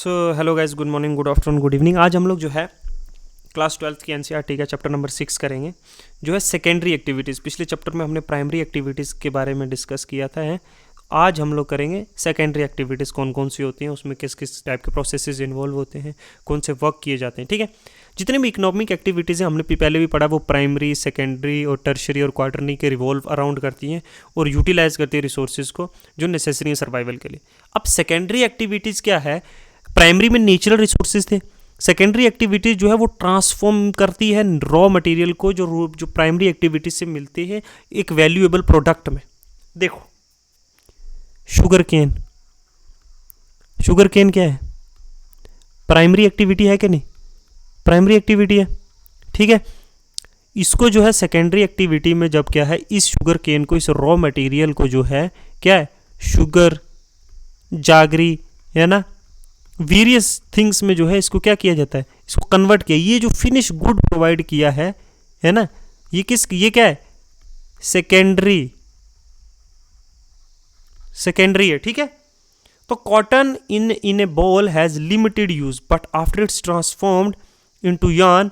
So hello guys, good morning, good afternoon, good evening. आज हम लोग जो है क्लास 12th की एनसीईआरटी का चैप्टर नंबर 6 करेंगे, जो है सेकेंडरी एक्टिविटीज़। पिछले चैप्टर में हमने प्राइमरी एक्टिविटीज़ के बारे में डिस्कस किया था है। आज हम लोग करेंगे सेकेंडरी एक्टिविटीज़, कौन कौन सी होती हैं, उसमें किस किस टाइप के प्रोसेसेस इन्वॉल्व होते हैं, कौन से वर्क किए जाते हैं। ठीक है, जितने भी इकोनॉमिक एक्टिविटीज़ हैं हमने पहले भी पढ़ा, वो प्राइमरी, सेकेंडरी और टर्शरी और क्वार्टरनी के रिवॉल्व अराउंड करती हैं और यूटिलाइज करती है रिसोर्सेज को जो नेसेसरी है सर्वाइवल के लिए। अब सेकेंडरी एक्टिविटीज़ क्या है? प्राइमरी में नेचुरल रिसोर्सेज थे, सेकेंडरी एक्टिविटीज जो है वो ट्रांसफॉर्म करती है रॉ मटेरियल को जो प्राइमरी एक्टिविटीज से मिलती है एक वैल्यूएबल प्रोडक्ट में। देखो, शुगर केन क्या है? प्राइमरी एक्टिविटी है कि नहीं? प्राइमरी एक्टिविटी है, ठीक है। इसको जो है सेकेंडरी एक्टिविटी में जब क्या है, इस शुगर केन को, इस रॉ मटेरियल को जो है क्या है, शुगर, जागरी, है ना, वेरियस थिंग्स में जो है इसको क्या किया जाता है, इसको कन्वर्ट किया। ये जो फिनिश गुड प्रोवाइड किया है ना, ये क्या है? सेकेंडरी है, ठीक है। तो cotton in A ball has limited use, but after it's transformed into yarn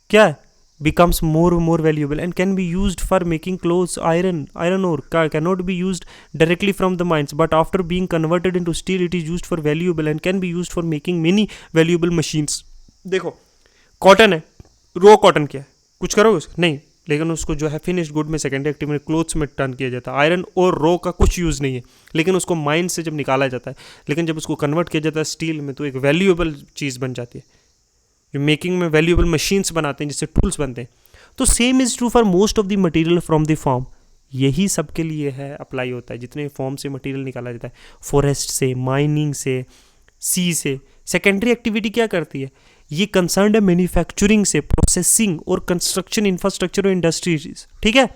क्या है, becomes more valuable and can be used for making clothes. Iron ore cannot be used directly from the mines, but after being converted into steel it is used for valuable and can be used for making many valuable machines. देखो, cotton है, रो cotton क्या है, कुछ करोगे उसका नहीं, लेकिन उसको जो है फिनिश्ड गुड में, सेकेंडरी एक्टिव में, क्लोथ्स में टर्न किया जाता है। आयरन और रो का कुछ यूज़ नहीं है, लेकिन उसको माइन से जब निकाला जाता है, लेकिन जब उसको कन्वर्ट किया जाता है स्टील में, तो एक वैल्यूएबल चीज़ बन जाती है, जो मेकिंग में वैल्यूएबल मशीन्स बनाते हैं, जिससे टूल्स बनते हैं। तो same is true for most of the material from the form. यही सब के लिए है, अप्लाई होता है, जितने फॉर्म से मटेरियल निकाला जाता है, फॉरेस्ट से, माइनिंग से, सी से। सेकेंडरी एक्टिविटी क्या करती है? ये कंसर्न है मैन्युफैक्चरिंग से, प्रोसेसिंग और कंस्ट्रक्शन इंफ्रास्ट्रक्चर और इंडस्ट्रीज, ठीक है।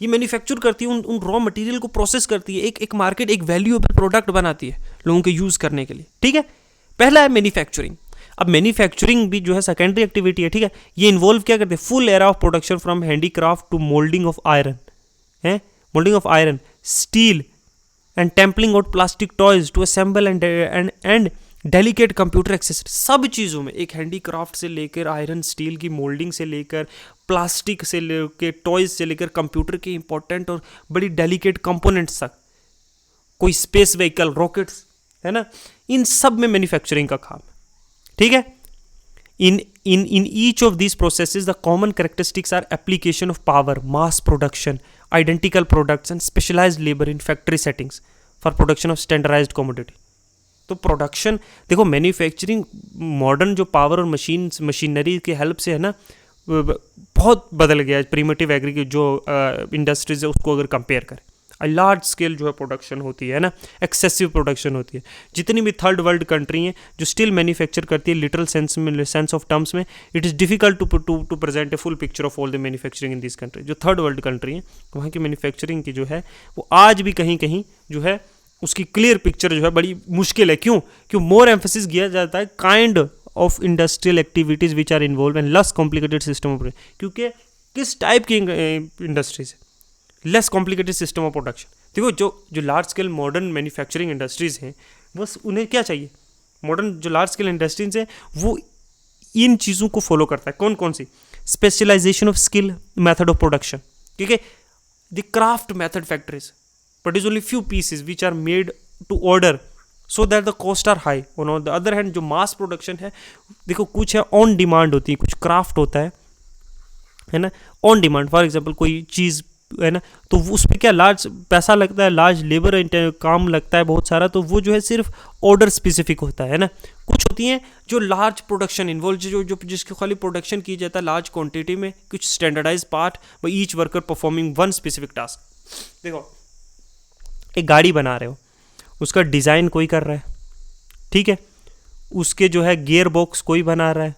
ये मैन्युफैक्चर करती है, उन रॉ मटेरियल को प्रोसेस करती है, एक मार्केट, एक वैल्यूएबल प्रोडक्ट बनाती है लोगों के यूज़ करने के लिए, ठीक है। पहला है मैन्युफैक्चरिंग। अब मैन्युफैक्चरिंग भी जो है सेकेंडरी एक्टिविटी है, ठीक है। ये इन्वॉल्व क्या करते हैं? Full era of production from handicraft to moulding of iron, है, moulding of iron, steel and stamping out plastic toys to assemble and delicate computer accessory. सब चीज़ों में, एक हैंडीक्राफ्ट से लेकर आयरन स्टील की मोल्डिंग से लेकर, प्लास्टिक से लेकर, टॉयज से लेकर, कंप्यूटर के इंपॉर्टेंट और बड़ी डेलिकेट कंपोनेंट्स तक, कोई स्पेस व्हीकल, रॉकेट्स, है ना, इन सब में मैन्युफैक्चरिंग का काम, ठीक है। in each of these processes the common characteristics are application of power, mass production, identical products and specialized labor in factory settings for production of standardized commodity. तो production देखो, मैन्युफैक्चरिंग मॉडर्न जो power और machinery के help से है ना, बहुत बदल गया है। प्रीमेटिव एग्री की जो इंडस्ट्रीज है उसको अगर कंपेयर करें, लार्ज स्केल जो है प्रोडक्शन होती है ना, एक्सेसिव प्रोडक्शन होती है। जितनी भी थर्ड वर्ल्ड कंट्री हैं जो स्टिल मैन्युफैक्चर करती है, लिटरल सेंस ऑफ टर्म्स में, it is difficult to present a full picture of all the manufacturing in this country. जो थर्ड वर्ल्ड कंट्री हैं वहाँ की मैन्युफैक्चरिंग की जो है वो आज भी कहीं कहीं जो है उसकी क्लियर पिक्चर जो है बड़ी मुश्किल है। क्यों मोर एम्फेसिस किया जाता है kind of industrial activities which are involve and less complicated system of, क्योंकि किस टाइप की इंडस्ट्रीज है, less complicated system of production. देखो, जो large scale modern manufacturing industries हैं, बस उन्हें क्या चाहिए? मॉडर्न जो लार्ज स्केल इंडस्ट्रीज हैं वो इन चीज़ों को फॉलो करता है। कौन कौन सी? Specialisation of skill, method of production, ठीक है। The craft method factories produce only few pieces which are made to order so that the cost are high. On the other hand जो मास प्रोडक्शन है, देखो, कुछ है on demand होती है, कुछ क्राफ्ट होता है ना, ऑन डिमांड। फॉर एग्जाम्पल कोई चीज़ है ना, तो उस पर क्या लार्ज पैसा लगता है, लार्ज लेबर काम लगता है बहुत सारा, तो वो जो है सिर्फ ऑर्डर स्पेसिफिक होता है ना। कुछ होती हैं जो लार्ज प्रोडक्शन इन्वॉल्व, जो जिसके खाली प्रोडक्शन की जाता है लार्ज क्वांटिटी में, कुछ standardise part, by each worker performing one specific task. देखो, एक गाड़ी बना रहे हो, उसका डिज़ाइन कोई कर रहा है, ठीक है, उसके जो है गियर बॉक्स कोई बना रहा है,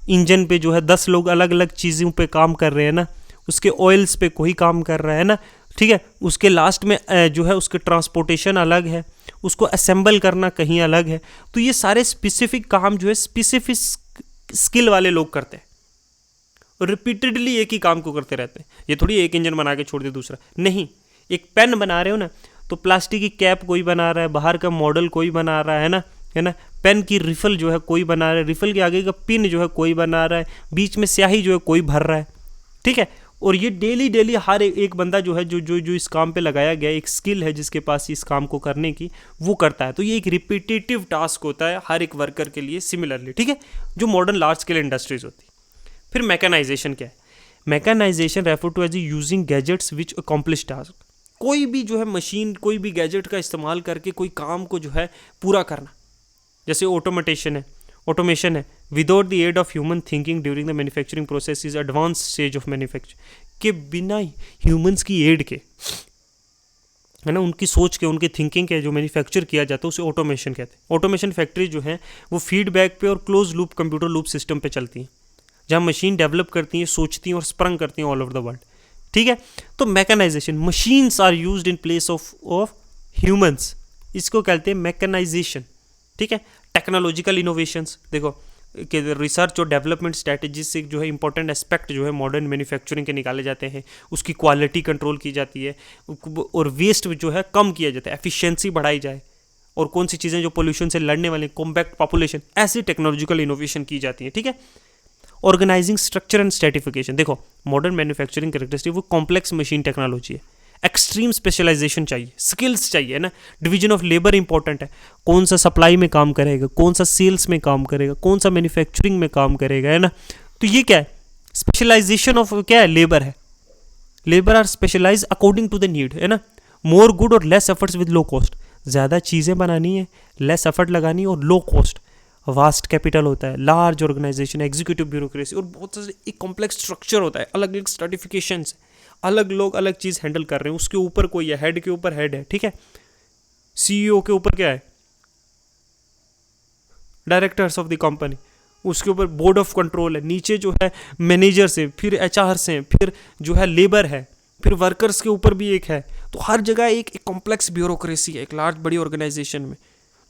इंजन पे जो है 10 लोग अलग अलग चीज़ों पे काम कर रहे हैं ना, उसके ऑयल्स पे कोई काम कर रहा है ना, ठीक है, उसके लास्ट में जो है उसके ट्रांसपोर्टेशन अलग है, उसको असेंबल करना कहीं अलग है। तो ये सारे स्पेसिफिक काम जो है स्पेसिफिक स्किल वाले लोग करते हैं और रिपीटेडली एक ही काम को करते रहते हैं। ये थोड़ी एक इंजन बना के छोड़ दे दूसरा, नहीं। एक पेन बना रहे हो ना, तो प्लास्टिक की कैप कोई बना रहा है, बाहर का मॉडल कोई बना रहा है ना, पेन की रिफल जो है कोई बना रहा है, रिफल के आगे का पिन जो है कोई बना रहा है, बीच में स्याही जो है कोई भर रहा है, ठीक है। और ये डेली डेली हर एक बंदा जो है जो इस काम पे लगाया गया, एक स्किल है जिसके पास इस काम को करने की, वो करता है। तो ये एक रिपीटेटिव टास्क होता है हर एक वर्कर के लिए सिमिलरली, ठीक है, जो मॉडर्न लार्ज स्केल इंडस्ट्रीज होती है। फिर मैकेनाइजेशन क्या है? Mechanisation refer to as using gadgets which accomplish task. कोई भी जो है मशीन, कोई भी गैजेट का इस्तेमाल करके कोई काम को जो है पूरा करना, जैसे ऑटोमेशन है without the aid of human thinking during the manufacturing process is advance stage of manufacture, के बिना ह्यूमंस की एड के, है ना, उनकी सोच के, उनके थिंकिंग के जो मैन्युफैक्चर किया जाता है उसे ऑटोमेशन कहते हैं। ऑटोमेशन फैक्ट्री जो है वो फीडबैक पे और close loop computer loop system पे चलती हैं, जहाँ मशीन डेवलप करती हैं, सोचती हैं और स्प्रंग करती हैं ऑल ओवर द वर्ल्ड, ठीक है। तो mechanisation, machines are used in place of humans, इसको कहते हैं मैकेनाइजेशन, ठीक है। टेक्नोलॉजिकल इनोवेशंस, देखो कि रिसर्च और डेवलपमेंट स्ट्रैटेजी से जो है इंपॉर्टेंट एस्पेक्ट जो है मॉडर्न मैन्युफैक्चरिंग के निकाले जाते हैं, उसकी क्वालिटी कंट्रोल की जाती है और वेस्ट जो है कम किया जाता है, एफिशिएंसी बढ़ाई जाए, और कौन सी चीज़ें जो पोल्यूशन से लड़ने वाले, कॉम्पैक्ट पॉपुलेशन, ऐसी टेक्नोलॉजिकल इनोवेशन की जाती है, ठीक है। ऑर्गेनाइजिंग स्ट्रक्चर एंड स्ट्रेटिफिकेशन, देखो मॉडर्न मैन्युफैक्चरिंग कैरेक्टरिस्टिक वो कॉम्प्लेक्स मशीन टेक्नोलॉजी है, एक्सट्रीम स्पेशलाइजेशन चाहिए, स्किल्स चाहिए ना, डिवीजन ऑफ लेबर इंपॉर्टेंट है, कौन सा सप्लाई में काम करेगा, कौन सा सेल्स में काम करेगा, कौन सा मैन्युफैक्चरिंग में काम करेगा, है ना। तो ये क्या है? स्पेशलाइजेशन ऑफ क्या है? लेबर है। Labour are specialise according to the need, है ना। मोर गुड और less efforts with low cost, ज़्यादा चीज़ें बनानी है, लेस एफर्ट लगानी है और लो कॉस्ट। वास्ट कैपिटल होता है, लार्ज ऑर्गेनाइजेशन, एग्जीक्यूटिव ब्यूरोक्रेसी और बहुत सारे एक कॉम्प्लेक्स स्ट्रक्चर होता है, अलग अलग सर्टिफिकेशंस, अलग लोग अलग चीज़ हैंडल कर रहे हैं, उसके ऊपर कोई है, हेड के ऊपर हेड है, ठीक है। सीईओ के ऊपर क्या है? डायरेक्टर्स ऑफ द कंपनी, उसके ऊपर बोर्ड ऑफ कंट्रोल है, नीचे जो है मैनेजर्स है, फिर एचआरस हैं, फिर जो है लेबर है, फिर वर्कर्स के ऊपर भी एक है। तो हर जगह एक कॉम्प्लेक्स ब्यूरोक्रेसी है, एक लार्ज बड़ी ऑर्गेनाइजेशन में,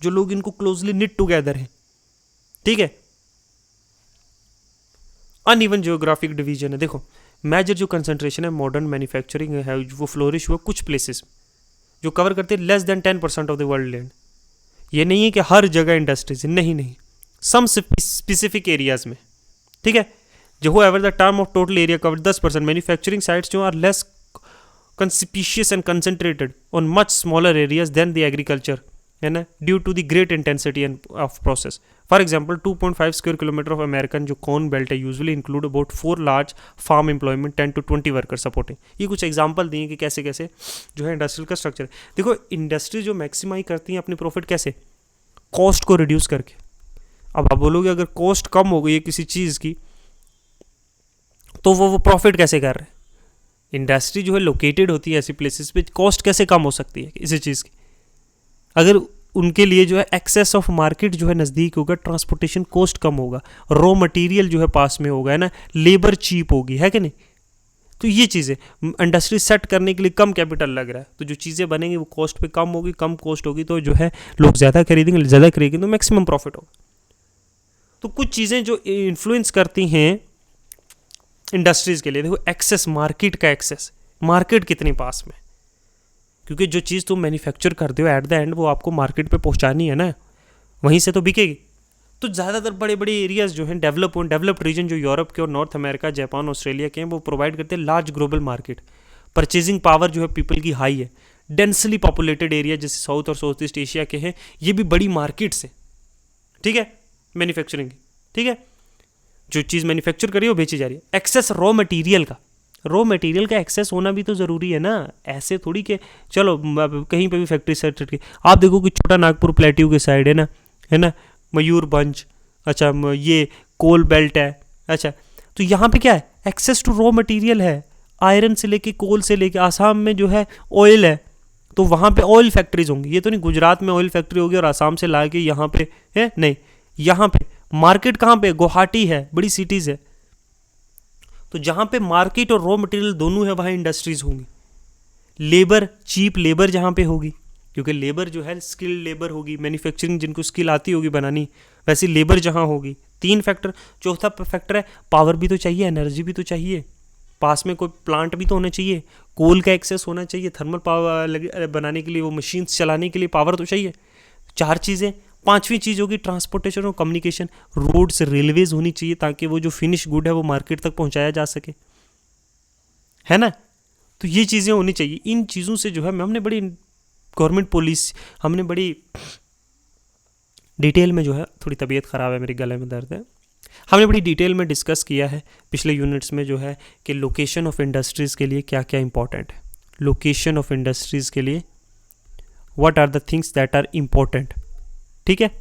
जो लोग इनको क्लोजली निट टुगेदर हैं, ठीक है। अनइवन जियोग्राफिक डिवीजन है, देखो मेजर जो कंसंट्रेशन है मॉडर्न मैन्युफैक्चरिंग है वो फ्लोरिश हुआ कुछ प्लेसेस जो कवर करते हैं less than 10% of the world land. ये नहीं है कि हर जगह इंडस्ट्रीज है, नहीं, सम स्पेसिफिक एरियाज में, ठीक है। जो ever the term of total area cover 10%, manufacturing sites जो are less conspicuous and concentrated on much smaller areas than the agriculture, है ना, due to the great intensity and of process. For example 2.5 square kilometre of American जो corn belt है usually include about 4 large farm employment 10 to 20 worker supporting. ये कुछ example दिए कि कैसे कैसे जो है इंडस्ट्रियल का स्ट्रक्चर है। देखो इंडस्ट्री जो मैक्सिमाइज करती हैं अपनी प्रॉफिट कैसे? कॉस्ट को रिड्यूस करके। अब आप बोलोगे अगर कॉस्ट कम हो गई है किसी चीज़ की तो वो प्रॉफिट कैसे कर रहे हैं? इंडस्ट्री जो है लोकेटेड होती है ऐसी प्लेसेस पे, कॉस्ट कैसे कम हो सकती है किसी चीज़ की? अगर उनके लिए जो है एक्सेस ऑफ मार्केट जो है नज़दीक होगा, ट्रांसपोर्टेशन कॉस्ट कम होगा, रॉ मटेरियल जो है पास में होगा, है ना, लेबर चीप होगी, है कि नहीं। तो ये चीज़ें इंडस्ट्री सेट करने के लिए कम कैपिटल लग रहा है, तो जो चीज़ें बनेंगी वो कॉस्ट पे कम होगी, कम कॉस्ट होगी तो जो है लोग ज़्यादा खरीदेंगे तो मैक्सिमम प्रॉफिट होगा। तो कुछ चीज़ें जो इन्फ्लुएंस करती हैं इंडस्ट्रीज़ के लिए, देखो एक्सेस, मार्केट का एक्सेस, मार्केट कितनी पास में, क्योंकि जो चीज़ तुम मैन्युफैक्चर करते हो एट द एंड वो आपको मार्केट पे पहुंचानी है ना, वहीं से तो बिकेगी। तो ज़्यादातर बड़े बड़े एरियाज जो हैं डेवलप्ड रीजन जो यूरोप के और नॉर्थ अमेरिका, जापान, ऑस्ट्रेलिया के हैं, वो प्रोवाइड करते हैं large global market. Purchasing power जो है पीपल की हाई है। डेंसली पॉपुलेटेड एरिया जैसे साउथ और साउथ ईस्ट एशिया के हैं, ये भी बड़ी मार्केट्स हैं, ठीक है, मैन्युफैक्चरिंग की, ठीक है। जो चीज़ मैन्युफैक्चर करी है वो बेची जा रही है। एक्सेस रॉ मटेरियल का एक्सेस होना भी तो ज़रूरी है ना। ऐसे थोड़ी कि चलो कहीं पे भी फैक्ट्री सेट की, आप देखो कि छोटा नागपुर प्लेट्यू के साइड है ना, मयूरभंज, अच्छा ये कोल बेल्ट है, अच्छा तो यहाँ पे क्या है, एक्सेस टू रॉ मटेरियल है, आयरन से लेके कोल से लेके, आसाम में जो है ऑयल है तो वहाँ पे ऑयल फैक्ट्रीज होंगी। ये तो नहीं गुजरात में ऑयल फैक्ट्री होगी और आसाम से ला के यहाँ पे है, नहीं, यहाँ पे मार्केट कहाँ पे, गुवाहाटी है, बड़ी सिटीज़ है। तो जहाँ पे मार्केट और रॉ मटेरियल दोनों है वहाँ इंडस्ट्रीज होंगी। लेबर, चीप लेबर जहाँ पे होगी, क्योंकि लेबर जो है स्किल्ड लेबर होगी, मैन्युफैक्चरिंग जिनको स्किल आती होगी बनानी, वैसी लेबर जहाँ होगी। 3 फैक्टर। चौथा फैक्टर है पावर भी तो चाहिए, एनर्जी भी तो चाहिए, पास में कोई प्लांट भी तो होना चाहिए, कोल का एक्सेस होना चाहिए, थर्मल पावर बनाने के लिए, वो मशीन्स चलाने के लिए पावर तो चाहिए। 4 चीज़ें। 5वीं चीज़ होगी ट्रांसपोर्टेशन और कम्युनिकेशन, रोड्स रेलवेज होनी चाहिए ताकि वो जो फिनिश गुड है वो मार्केट तक पहुंचाया जा सके, है ना। तो ये चीज़ें होनी चाहिए। इन चीज़ों से जो है हमने बड़ी गवर्नमेंट पॉलिसी, हमने बड़ी डिटेल में जो है, थोड़ी तबीयत ख़राब है, मेरे गले में दर्द है, हमने बड़ी डिटेल में डिस्कस किया है पिछले यूनिट्स में जो है कि लोकेशन ऑफ इंडस्ट्रीज़ के लिए क्या क्या इंपॉर्टेंट है। लोकेशन ऑफ इंडस्ट्रीज़ के लिए what are the things that are important, ठीक है।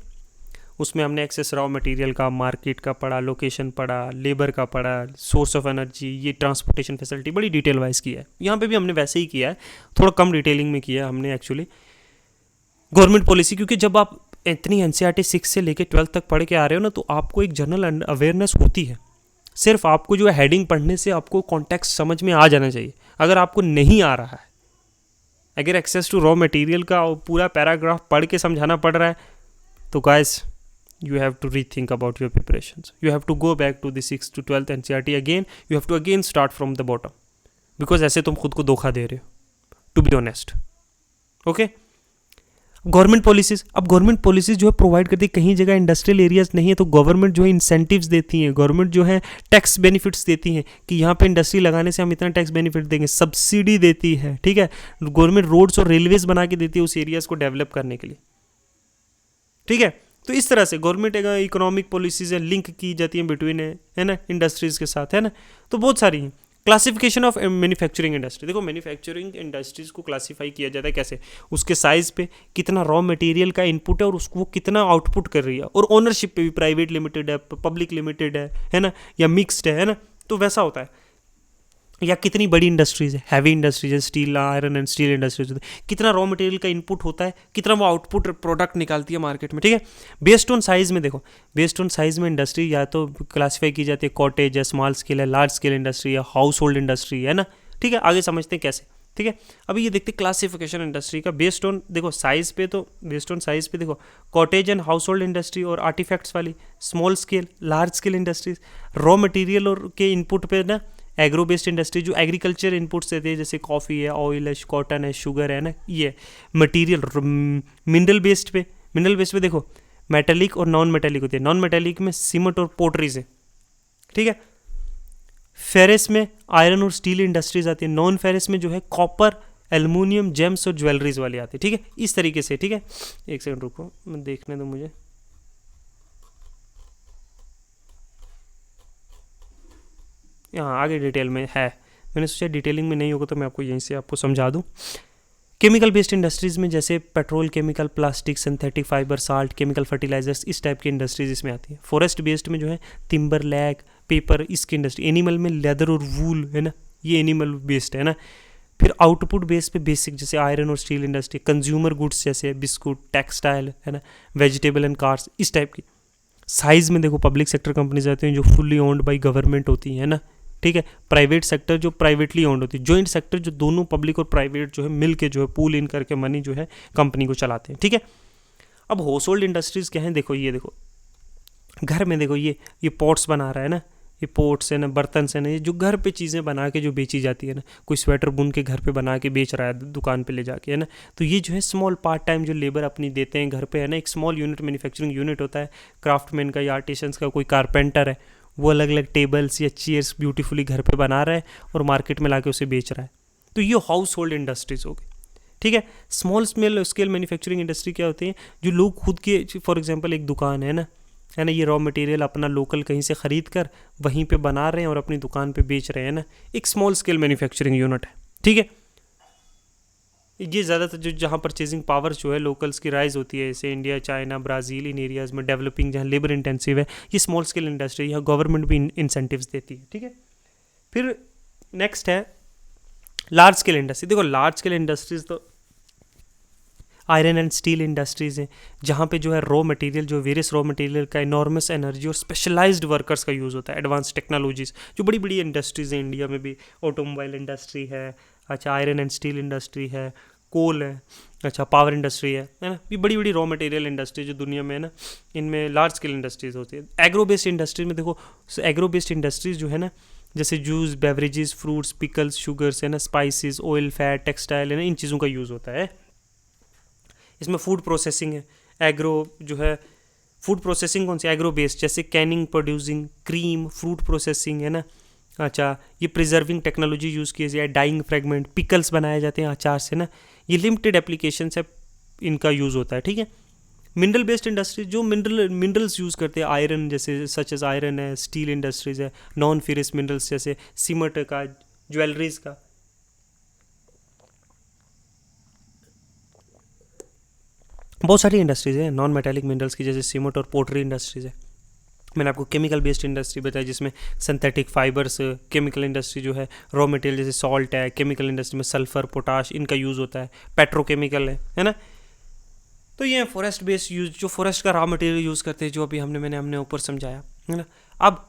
उसमें हमने एक्सेस रॉ मटेरियल का, मार्केट का पढ़ा, लोकेशन पढ़ा, लेबर का पढ़ा, सोर्स ऑफ एनर्जी, ये ट्रांसपोर्टेशन फैसिलिटी बड़ी डिटेल वाइज किया है। यहाँ पे भी हमने वैसे ही किया है, थोड़ा कम डिटेलिंग में किया है हमने एक्चुअली गवर्नमेंट पॉलिसी, क्योंकि जब आप इतनी एनसीईआरटी 6 से लेकर 12 तक पढ़ के आ रहे हो ना, तो आपको एक जनरल अवेयरनेस होती है। सिर्फ आपको जो है हेडिंग पढ़ने से आपको कॉन्टेक्स्ट समझ में आ जाना चाहिए। अगर आपको नहीं आ रहा है, अगर एक्सेस टू रॉ मटेरियल का पूरा पैराग्राफ पढ़ के समझाना पड़ रहा है, तो guys you have to rethink about your preparations. You have to go back to the 6th to 12th NCERT again. You have to again start from the bottom, because ऐसे तुम खुद को धोखा दे रहे हो, to be honest. Okay? Government policies, अब government policies जो है प्रोवाइड करती है, कहीं जगह इंडस्ट्रियल एरियाज नहीं है तो गवर्नमेंट जो है इंसेंटिव्स देती हैं, गवर्नमेंट जो है टैक्स बेनिफिट्स देती हैं कि यहाँ पे इंडस्ट्री लगाने से हम इतना टैक्स बेनिफिट देंगे, सब्सिडी देती है, ठीक है। गवर्नमेंट रोड्स और रेलवेज बना के देती है उस एरियाज को डेवलप करने के लिए, ठीक है। तो इस तरह से गवर्नमेंट इकोनॉमिक पॉलिसीज लिंक की जाती हैं बिटवीन, है ना, इंडस्ट्रीज़ के साथ, है ना। तो बहुत सारी हैं। क्लासिफिकेशन ऑफ मैन्युफैक्चरिंग इंडस्ट्री, देखो मैन्युफैक्चरिंग इंडस्ट्रीज़ को क्लासीफाई किया जाता है कैसे, उसके साइज़ पे, कितना रॉ मटेरियल का इनपुट है और उसको वो कितना आउटपुट कर रही है, और ओनरशिप पे भी, प्राइवेट लिमिटेड है, पब्लिक लिमिटेड है ना, या मिक्सड है ना, तो वैसा होता है। या कितनी बड़ी इंडस्ट्रीज है, हैवी इंडस्ट्रीज है, steel, iron and steel industries होती है, कितना रॉ मटेरियल का इनपुट होता है, कितना वो आउटपुट प्रोडक्ट निकालती है मार्केट में, ठीक है। बेस्ड ऑन साइज में देखो, बेस्ड ऑन साइज में इंडस्ट्री या तो क्लासीफाई की जाती है, कॉटेज है, स्मॉल स्केल है, लार्ज स्केल इंडस्ट्री है, हाउस होल्ड इंडस्ट्री है ना, ठीक है। आगे समझते हैं कैसे, ठीक है। अभी ये देखते क्लासिफिकेशन इंडस्ट्री का बेस्ड ऑन, देखो साइज पे, तो बेस्ड ऑन साइज पे देखो cottage and house hold industry और आर्टिफैक्ट्स वाली, small scale, large scale industries, raw material और के इनपुट पे ना एग्रो बेस्ड इंडस्ट्री जो एग्रीकल्चर इनपुट्स देते हैं, जैसे कॉफ़ी है, ऑयल है, कॉटन है, शुगर है ना, ये मटेरियल। मिनरल बेस्ड पे देखो मेटेलिक और नॉन मेटेलिक होती है, नॉन मेटेलिक में सीमेंट और पोट्रीज है, ठीक है। फेरस में आयरन और स्टील इंडस्ट्रीज आती है, नॉन फेरस में जो है कॉपर, एल्युमिनियम, जेम्स और ज्वेलरीज वाली आती है, ठीक है। इस तरीके से, ठीक है। एक सेकंड रुको, मैं देखने दो मुझे, यहाँ आगे डिटेल में है, मैंने सोचा डिटेलिंग में नहीं होगा तो मैं आपको यहीं से आपको समझा दूँ। केमिकल बेस्ड इंडस्ट्रीज़ में जैसे petrol chemical, plastic, synthetic fibre, salt, chemical fertilisers, इस टाइप की इंडस्ट्रीज इसमें आती है। फॉरेस्ट बेस्ड में जो है टिम्बर, लैग, पेपर, इसकी इंडस्ट्री। एनिमल में लेदर और वूल, है ना, ये एनिमल बेस्ड है ना। फिर आउटपुट बेस पे बेसिक जैसे आयरन और स्टील इंडस्ट्री, कंज्यूमर गुड्स जैसे बिस्कुट, टेक्सटाइल, है ना, वेजिटेबल एंड कार्स, इस टाइप की। साइज़ में देखो पब्लिक सेक्टर कंपनीज आती हैं जो फुल्ली ओन्ड बाई गवर्नमेंट होती हैं, है ना, ठीक है। प्राइवेट सेक्टर जो प्राइवेटली ओन्ड होती है, जॉइंट सेक्टर जो दोनों पब्लिक और प्राइवेट जो है मिल के जो है पूल इन करके मनी जो है कंपनी को चलाते हैं, ठीक है। अब हाउस होल्ड इंडस्ट्रीज़ क्या हैं, देखो ये देखो घर में देखो ये पॉट्स बना रहा है ना, ये पोट्स है ना, बर्तन है ना, ये जो घर पे चीज़ें बना के जो बेची जाती है ना, कोई स्वेटर बुन के घर पे बना के बेच रहा है दुकान पे ले जाके, है ना, तो ये जो है स्मॉल पार्ट टाइम जो लेबर अपनी देते हैं घर पे, है ना, एक स्मॉल यूनिट मैन्युफैक्चरिंग यूनिट होता है क्राफ्टमैन का या आर्टिसंस का, कोई कारपेंटर है, वो अलग अलग टेबल्स या चेयर्स ब्यूटीफुली घर पे बना रहा है और मार्केट में लाके उसे बेच रहा है, तो ये हाउस होल्ड इंडस्ट्रीज हो गई, ठीक है। स्मॉल स्केल मैन्युफैक्चरिंग इंडस्ट्री क्या होती है, जो लोग खुद के, फॉर एग्जांपल एक दुकान है ना, ये रॉ मटेरियल अपना लोकल कहीं से ख़रीद कर वहीं पे बना रहे हैं और अपनी दुकान पे बेच रहे हैं ना, एक स्मॉल स्केल मैन्युफैक्चरिंग यूनिट है, ठीक है। ये ज़्यादातर जो जहाँ परचेजिंग पावर जो है लोकल्स की राइज होती है, जैसे इंडिया, चाइना, ब्राज़ील, इन एरियाज़ में डेवलपिंग जहाँ लेबर इंटेंसिव है, ये स्मॉल स्केल इंडस्ट्री, यहाँ गवर्नमेंट भी इंसेंटिव्स देती है, ठीक है। फिर नेक्स्ट है लार्ज स्केल इंडस्ट्री। देखो लार्ज स्केल इंडस्ट्रीज तो आयरन एंड स्टील इंडस्ट्रीज़ हैं, जहाँ पे जो है रॉ मटेरियल, जो वेरियस रॉ मटेरियल का इनॉर्मस एनर्जी और स्पेशलाइज्ड वर्कर्स का यूज़ होता है, एडवांस टेक्नोलॉजीज़, जो बड़ी बड़ी इंडस्ट्रीज़ हैं इंडिया में भी, ऑटोमोबाइल इंडस्ट्री है, अच्छा आयरन एंड स्टील इंडस्ट्री है, कोल है, अच्छा पावर इंडस्ट्री है ना, ये बड़ी बड़ी रॉ मटेरियल इंडस्ट्री जो दुनिया में है ना, इनमें लार्ज स्केल इंडस्ट्रीज़ होती है। एग्रो बेस्ड इंडस्ट्री में देखो, एग्रो बेस्ड इंडस्ट्रीज़ जो है ना, जैसे juice, beverages, fruits, pickles, sugars है ना, स्पाइसेस, ऑयल, फैट, टेक्सटाइल है ना, इन चीज़ों का यूज़ होता है। इसमें फूड प्रोसेसिंग है, एग्रो जो है, फूड प्रोसेसिंग कौन सी, एग्रो बेस्ड, जैसे Canning, producing, cream, fruit processing है ना। अच्छा, ये प्रिजर्विंग टेक्नोलॉजी यूज़ की जाए, डाइंग फ्रेगमेंट, पिकल्स बनाए जाते हैं अचार से ना। ये लिमिटेड एप्लीकेशन है, इनका यूज़ होता है, ठीक है। मिनरल बेस्ड इंडस्ट्री जो मिनरल्स यूज़ करते हैं, आयरन जैसे सच एज आयरन है, स्टील इंडस्ट्रीज है, नॉन फेरस मिनरल्स जैसे सीमेंट का, ज्वेलरीज का, बहुत सारी इंडस्ट्रीज है नॉन मेटालिक मिनरल्स की, जैसे सीमेंट और पोर्टरी इंडस्ट्रीज है। मैंने आपको केमिकल बेस्ड इंडस्ट्री बताई जिसमें सिंथेटिक फाइबर्स, केमिकल इंडस्ट्री जो है रॉ मटेरियल जैसे सॉल्ट है, केमिकल इंडस्ट्री में सल्फर, पोटाश, इनका यूज़ होता है, पेट्रोकेमिकल है ना। तो ये फॉरेस्ट बेस्ड यूज, जो फॉरेस्ट का रॉ मटेरियल यूज़ करते हैं, जो अभी हमने ऊपर समझाया है ना। अब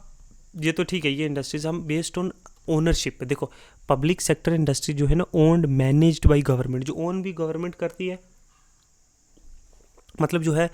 ये तो ठीक है, ये इंडस्ट्रीज हम बेस्ड ऑन ओनरशिप पे देखो, पब्लिक सेक्टर इंडस्ट्री जो है ना ओन्ड मैनेज्ड बाय गवर्नमेंट, जो ओन भी गवर्नमेंट करती है, मतलब जो है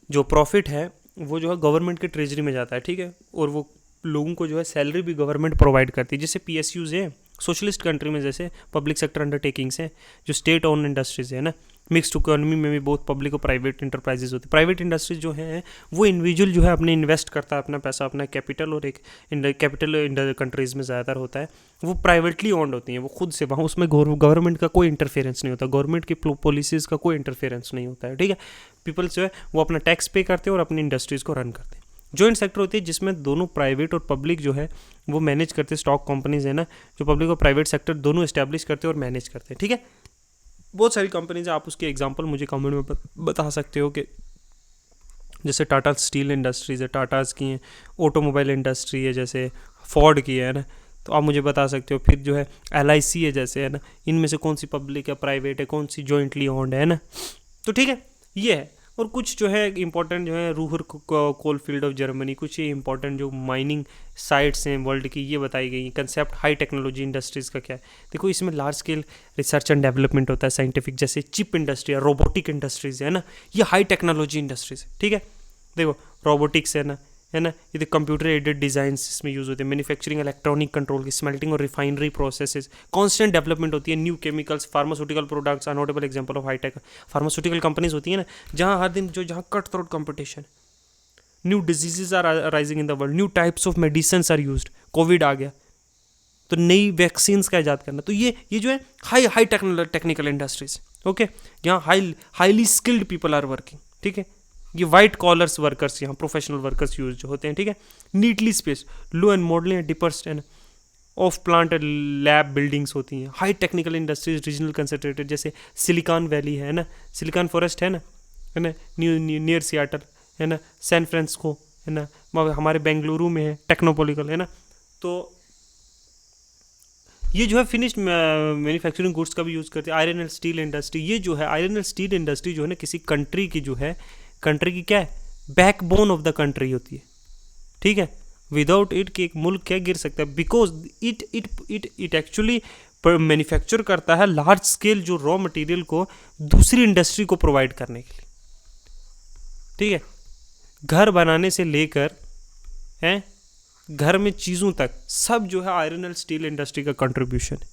जो प्रॉफिट है वो जो है गवर्नमेंट के ट्रेजरी में जाता है, ठीक है, और वो लोगों को जो है सैलरी भी गवर्नमेंट प्रोवाइड करती है, जैसे PSUs है सोशलिस्ट कंट्री में, जैसे पब्लिक सेक्टर अंडरटेकिंग्स हैं, जो स्टेट ओन इंडस्ट्रीज है ना। मिक्स्ड इकोनॉमी में भी बहुत पब्लिक और प्राइवेट इंटरप्राइजेज होती है। प्राइवेट इंडस्ट्रीज जो है वो इंडिविजुअल जो है अपने इन्वेस्ट करता है अपना पैसा, अपना कैपिटल, और एक कैपिटल कंट्रीज़ में ज़्यादातर होता है, वो प्राइवेटली ओन्ड होती हैं, वो खुद से, वहाँ उसमें गवर्नमेंट का कोई इंटरफेरेंस नहीं होता, गवर्नमेंट की पॉलिसीज़ का कोई इंटरफेरेंस नहीं होता है, ठीक है। पीपल्स जो है वो अपना टैक्स पे करते हैं और अपनी इंडस्ट्रीज़ को रन करते हैं। जॉइंट सेक्टर होती है जिसमें दोनों प्राइवेट और पब्लिक जो है वो मैनेज करते हैं, स्टॉक कंपनीज है ना, जो पब्लिक और प्राइवेट सेक्टर दोनों एस्टैब्लिश करते हैं और मैनेज करते हैं, ठीक है। बहुत सारी कंपनीज है, आप उसके एग्जांपल मुझे कमेंट में बता सकते हो कि जैसे टाटा स्टील इंडस्ट्रीज़ है, टाटाज़ की हैं, ऑटोमोबाइल इंडस्ट्री है जैसे फोर्ड की है ना, तो आप मुझे बता सकते हो। फिर जो है LIC है जैसे है ना, इनमें से कौन सी पब्लिक है, प्राइवेट है, कौन सी जॉइंटली ओन्ड है ना। तो ठीक है, ये है। और कुछ जो है इंपॉर्टेंट जो है Ruhr coal field of Germany, कुछ ये इंपॉर्टेंट जो माइनिंग साइट्स हैं वर्ल्ड की, ये बताई गई। कंसेप्ट हाई टेक्नोलॉजी इंडस्ट्रीज़ का क्या है, देखो इसमें large scale research and development होता है, साइंटिफिक, जैसे चिप इंडस्ट्री है, रोबोटिक इंडस्ट्रीज़ है ना, ये हाई टेक्नोलॉजी इंडस्ट्रीज है, ठीक है। देखो रोबोटिक्स है ना, ये तो कंप्यूटर एडेड डिज़ाइन इसमें यूज़ होते हैं, मैन्युफैक्चरिंग, इलेक्ट्रॉनिक कंट्रोल की, स्मेल्टिंग और रिफाइनरी प्रोसेसेस, कांस्टेंट डेवलपमेंट होती है, new chemicals, pharmaceutical products, a notable example of high tech pharmaceutical companies होती है ना, जहाँ हर दिन जहाँ cut throat competition, new diseases are arising in the world, new types of medicine are used, COVID आ गया तो नई वैक्सीन्स का ईजाद करना, तो ये जो है हाई टेक्निकल इंडस्ट्रीज, ओके, यहाँ highly skilled people are working, ठीक है। ये वाइट कॉलर्स वर्कर्स, यहाँ प्रोफेशनल वर्कर्स यूज जो होते हैं, ठीक है। Neatly space, low and modelling and dippers and of plant lab buildings होती हैं। High technical industries regional concentrated, जैसे सिलिकॉन वैली है ना, सिलिकॉन फॉरेस्ट है ना, नियर सियाटल है ना, सैन फ्रांसिस्को है ना, हमारे बेंगलुरु में है, टेक्नोपोलिकल है ना। तो ये जो है फिनिश्ड मैन्युफैक्चरिंग गुड्स का भी यूज़ करते हैं। आयरन एंड स्टील इंडस्ट्री, ये जो है आयरन एंड स्टील इंडस्ट्री जो है ना, किसी कंट्री की जो है, कंट्री की क्या है, बैकबोन ऑफ द कंट्री होती है, ठीक है। विदाउट इट कि एक मुल्क क्या गिर सकता है, बिकॉज इट एक्चुअली मैन्युफैक्चर करता है लार्ज स्केल जो रॉ मटेरियल को दूसरी इंडस्ट्री को प्रोवाइड करने के लिए, ठीक है। घर बनाने से लेकर हैं घर में चीज़ों तक सब जो है आयरन और स्टील इंडस्ट्री का कंट्रीब्यूशन है।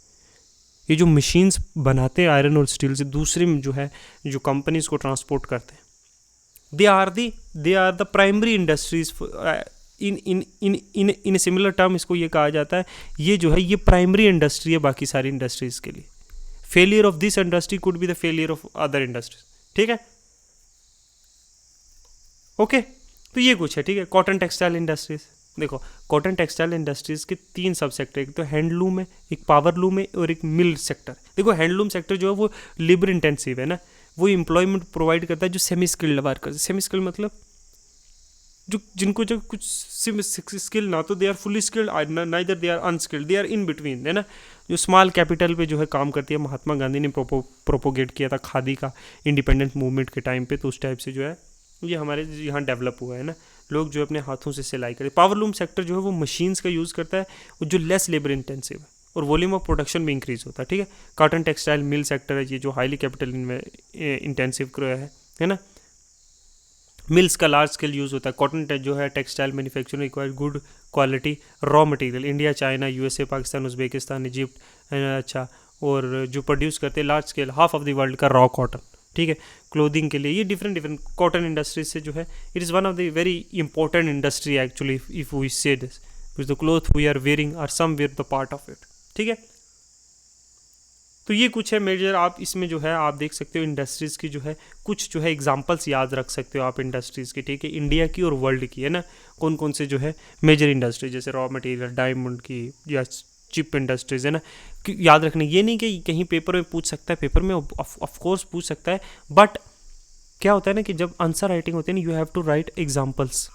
ये जो मशीन्स बनाते हैं आयरन और स्टील से दूसरे में जो है जो कंपनीज को ट्रांसपोर्ट करते हैं, they are the primary industries in a similar term, इसको ये कहा जाता है, ये जो है ये प्राइमरी इंडस्ट्री है बाकी सारी इंडस्ट्रीज के लिए। Failure of this industry could be the failure of other industries, ठीक है, ओके। तो ये कुछ है, ठीक है। कॉटन टेक्सटाइल इंडस्ट्रीज, देखो कॉटन टेक्सटाइल इंडस्ट्रीज के 3 सब सेक्टर, एक तो हैंडलूम है, एक पावर लूम है और एक मिल सेक्टर। देखो हैंडलूम सेक्टर जो है वो लेबर इंटेंसिव है ना, वो एम्प्लॉयमेंट प्रोवाइड करता है जो semi skilled worker, semi skilled मतलब जो जिनको जो कुछ स्किल ना तो they are fully skilled, neither they are unskilled, they are in between, है ना। जो स्मॉल कैपिटल पे जो है काम करती है, महात्मा गांधी ने प्रोपोगेट किया था खादी का इंडिपेंडेंट मूवमेंट के टाइम पे, तो उस टाइप से जो है ये हमारे यहाँ डेवलप हुआ है ना। लोग जो अपने हाथों से सिलाई करें। पावरलूम सेक्टर जो है वो मशीन्स का यूज़ करता है जो लेस लेबर इंटेंसिव है और वॉल्यूम ऑफ प्रोडक्शन भी इंक्रीज होता है, ठीक है। कॉटन टेक्सटाइल मिल सेक्टर है ये जो हाईली कैपिटल इंटेंसिव है ना। मिल्स का लार्ज स्केल यूज़ होता है। कॉटन जो है textile manufacturing require good quality raw material. India, China, USA, Pakistan, Uzbekistan, Egypt, अच्छा, और जो प्रोड्यूस करते हैं large scale half of the world का रॉ कॉटन, ठीक है, क्लोथिंग के लिए। ये डिफरेंट डिफरेंट कॉटन इंडस्ट्रीज से जो है, it is one of the very important industry actually if we say this, because the cloth we are wearing are some where the part of it, ठीक है। तो ये कुछ है मेजर, आप इसमें जो है आप देख सकते हो इंडस्ट्रीज़ की जो है कुछ जो है एग्जांपल्स याद रख सकते हो आप इंडस्ट्रीज़ की, ठीक है, इंडिया की और वर्ल्ड की, है ना, कौन कौन से जो है मेजर इंडस्ट्री, जैसे रॉ मटेरियल, डायमंड की या चिप इंडस्ट्रीज, है ना, याद रखने। ये नहीं कि कहीं पेपर में पूछ सकता है, पेपर में ऑफ कोर्स पूछ सकता है, बट क्या होता है ना कि जब आंसर राइटिंग होती है ना, you have to write examples,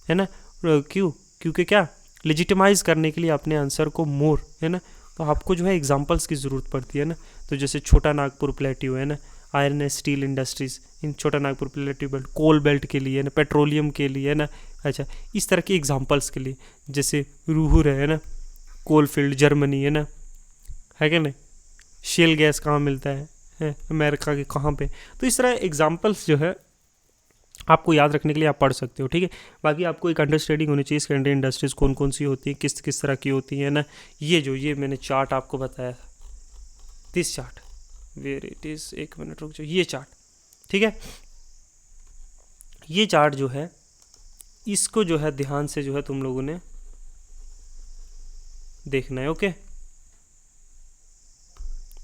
है ना, क्योंकि क्या लेजिटिमाइज करने के लिए अपने आंसर को मोर, है ना, तो आपको जो है एग्जांपल्स की ज़रूरत पड़ती है ना। तो जैसे छोटा नागपुर प्लेट्यू, है ना, आयरन एंड स्टील इंडस्ट्रीज, इन छोटा नागपुर प्लेट्यू बेल्ट, कोल बेल्ट के लिए, है ना, पेट्रोलियम के लिए, है ना, अच्छा, इस तरह के एग्जांपल्स के लिए, जैसे रूहुर है ना, कोल फील्ड जर्मनी, है क्या नहीं, शेल गैस कहाँ मिलता है अमेरिका के कहाँ पे। तो इस तरह एग्जांपल्स जो है आपको याद रखने के लिए आप पढ़ सकते हो, ठीक है। बाकी आपको एक अंडरस्टैंडिंग होनी चाहिए सेकेंडरी इंडस्ट्रीज कौन कौन सी होती हैं, किस किस तरह की होती हैं ना। ये मैंने चार्ट आपको बताया, this chart where it is, एक मिनट रुक जाओ, ये चार्ट, ठीक है, ये चार्ट जो है इसको जो है ध्यान से जो है तुम लोगों ने देखना है, ओके।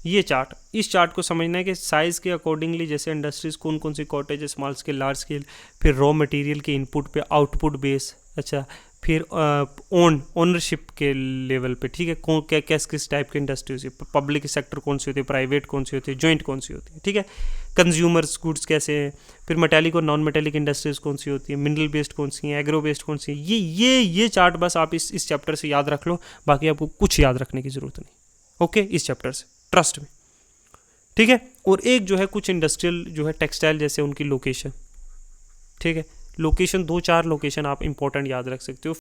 ये चार्ट, इस चार्ट को समझना है कि साइज़ के अकॉर्डिंगली जैसे इंडस्ट्रीज कौन कौन सी cottage, small scale, large scale, फिर रॉ मटेरियल के इनपुट पे आउटपुट बेस, अच्छा, फिर ओनरशिप के लेवल पे, ठीक है, कौन क्या किस टाइप की इंडस्ट्री होती है, पब्लिक सेक्टर कौन सी होती है, प्राइवेट कौन सी होती है, जॉइंट कौन सी होती है, ठीक है, कंज्यूमर्स गुड्स कैसे हैं, फिर मेटालिक और नॉन मेटालिक इंडस्ट्रीज कौन सी होती है, मिनरल बेस्ड कौन सी है, एग्रो बेस्ड कौन सी है। ये चार्ट बस आप इस चैप्टर से याद रख लो, बाकी आपको कुछ याद रखने की ज़रूरत नहीं, ओके, इस चैप्टर से, ट्रस्ट में, ठीक है। और एक जो है कुछ इंडस्ट्रियल जो है टेक्सटाइल जैसे उनकी लोकेशन, ठीक है, लोकेशन 2-4 लोकेशन आप इंपॉर्टेंट याद रख सकते हो।